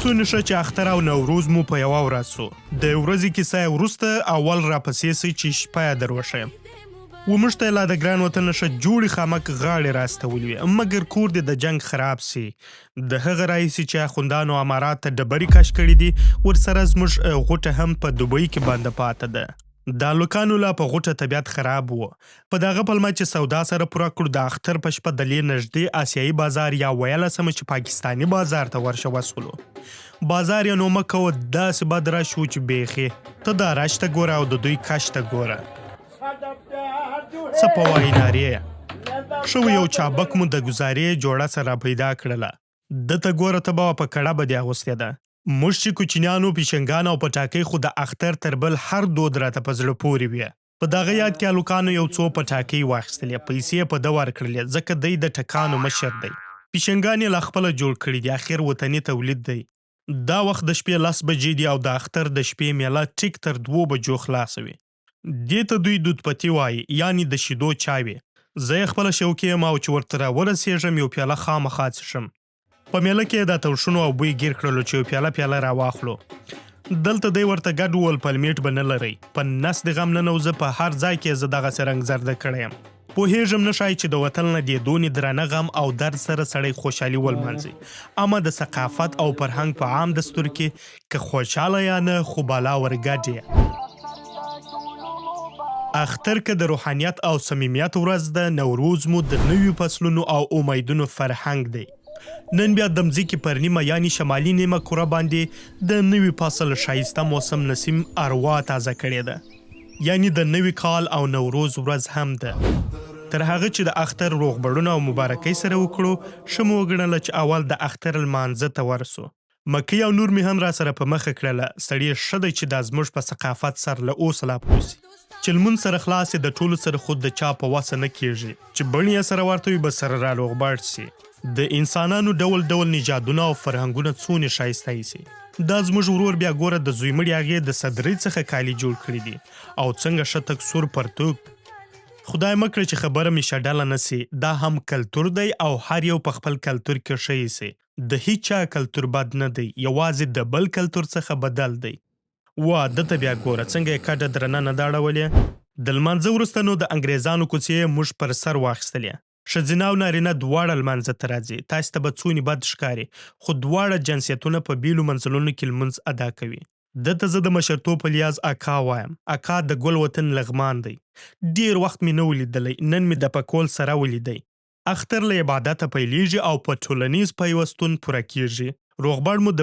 څونه ښه چې اختر او نوروز مو په یوه ورځ سو. د ورځې کیسه یې وروسته اول راپسې سئ چې شپه یې در وښیم. وموږ ته یې لا د ګران وطن ښه جوړې خامک غاړې راستولي وې، مګر کور دې د جنګ خراب سي. د هغه راهیسې چې اخوندانو امارات ته ډبرې کش کړي دي، ورسره زموږ غوټه هم په دوبۍ کې بنده پاته ده. د هلکانو لا په غوټه طبیعت خراب و. په دغه پلمه چې سودا سره پوره کړو، د اختر په شپه د لې نږدې آسیایي بازار یا ویله سمه چې پاکستاني بازار ته ورشه وسولو. بازار یې نو مه کوه، داسې بد رش و چې بیخي ته دا رش ته ګوره او د دوی کش ته ګوره. څه په وایي نارې ښه یو چابک مو د ګزارې جوړه سره پیدا کړله. دته ګوره ته به په کړه به دې اغوستې ده. موږ چې کوچنیانو پیشنګان او پټاکۍ خو د اختر تر بل هر دود راته په زړه پورې وې. په دغه یاد کې هلکانو یو څو پټاکۍ واخیستلې، پیسې یې په ده ورکړلې ځکه دی د ټکانو مشر دی. پیشنګان یې لا خپله جوړ کړي دي، اخر وطني تولید دی. دا وخت د شپې 10 بجې دي او د اختر د شپې میله ټیک تر 2 بجو خلاصه وي. دې ته دوی دودپتي وایي، یعنې د شیدو چای. زه یې خپله شوقي یم او چې ورته راورسېږم یو پیاله خامخا څښم. په میله کې د ترشونو او بوی ګیر کړلو چې یو پیاله راواخلو. دلته دی ورته ګډ وویل پلمیټ به نه لرئ، په نس د غم نه نو زه په هر ځای کې زه دغسې رنګ زرده کړی یم. پوهېږم نه ښایي چې د وطن نه دې دونې درانه غم او درد سره سړی خوشحالي ولمانځي، اما د ثقافت او فرهنګ په عام دستور کې که خوشحاله یا نه خو بالا ورګډ یې. اختر که د روحانیت او صمیمیت ورځ ده، نوروز مو د نویو فصلونو او امیدونو فرهنګ دی. نن بیا د مځکې پر نیمه یعنې شمالي نیمه کره باندې د نوي فصل ښایسته موسم نسیم اروا تازه کړې ده، یعنې د نوي کال او نوروز ورځ هم ده. تر هغه چې د اختر روغبړونه او مبارکۍ سره وکړو، ښه مو وګڼله چې اول د اختر لمانځه ته ورسو. مکۍ او نور مې هم را سره په مخه کړله. سړی ښه دی چې دا زموږ په ثقافت سر له اوسه لا پوسي چې لمونځ سره خلاص د ټولو سره خود د چا په وسه نه کېږي چې بڼې یې سره ورته وي به سره را روغبړ سي. د انسانانو ډول ډول نژادونه او فرهنګونه څونې ښایسته ایسي. دا زموږ ورور بیا ګوره د زوی مړي هغې د صدرۍ څخه کالي جوړ کړي دي او څنګه ښه تک سور پرتوګ. خدای مه کړي چې خبره مې شډله نه سي. دا هم کلتور دی او هر یو په خپل کلتور کې ښه ایسي. د هیچا کلتور بد نه دی، یوازې د بل کلتور څخه بدل دی. وا دته بیا ګوره څنګه یې کډه درنه نه دا اړولې. د لمانځه وروسته نو د انګریزانو کوڅې موږ پر سر واخیستلې. ښځینه او نارینه دواړه لمانځه ته راځي. تاسې ته به څونې بد ښکاري، خو دواړه جنسیتونه په بیلو منزلونو کې لمونځ ادا کوي. دته زه د مشرتوب په لیاز اکا وایم. اکا د ګل وطن لغمان دی. ډیر وخت مې نه ولیدلی، نن مې د پکول سره ولیدی. اختر له عبادته پیلیږي او په ټولنیز پیوستون پوره کیږي. روغبړ مو د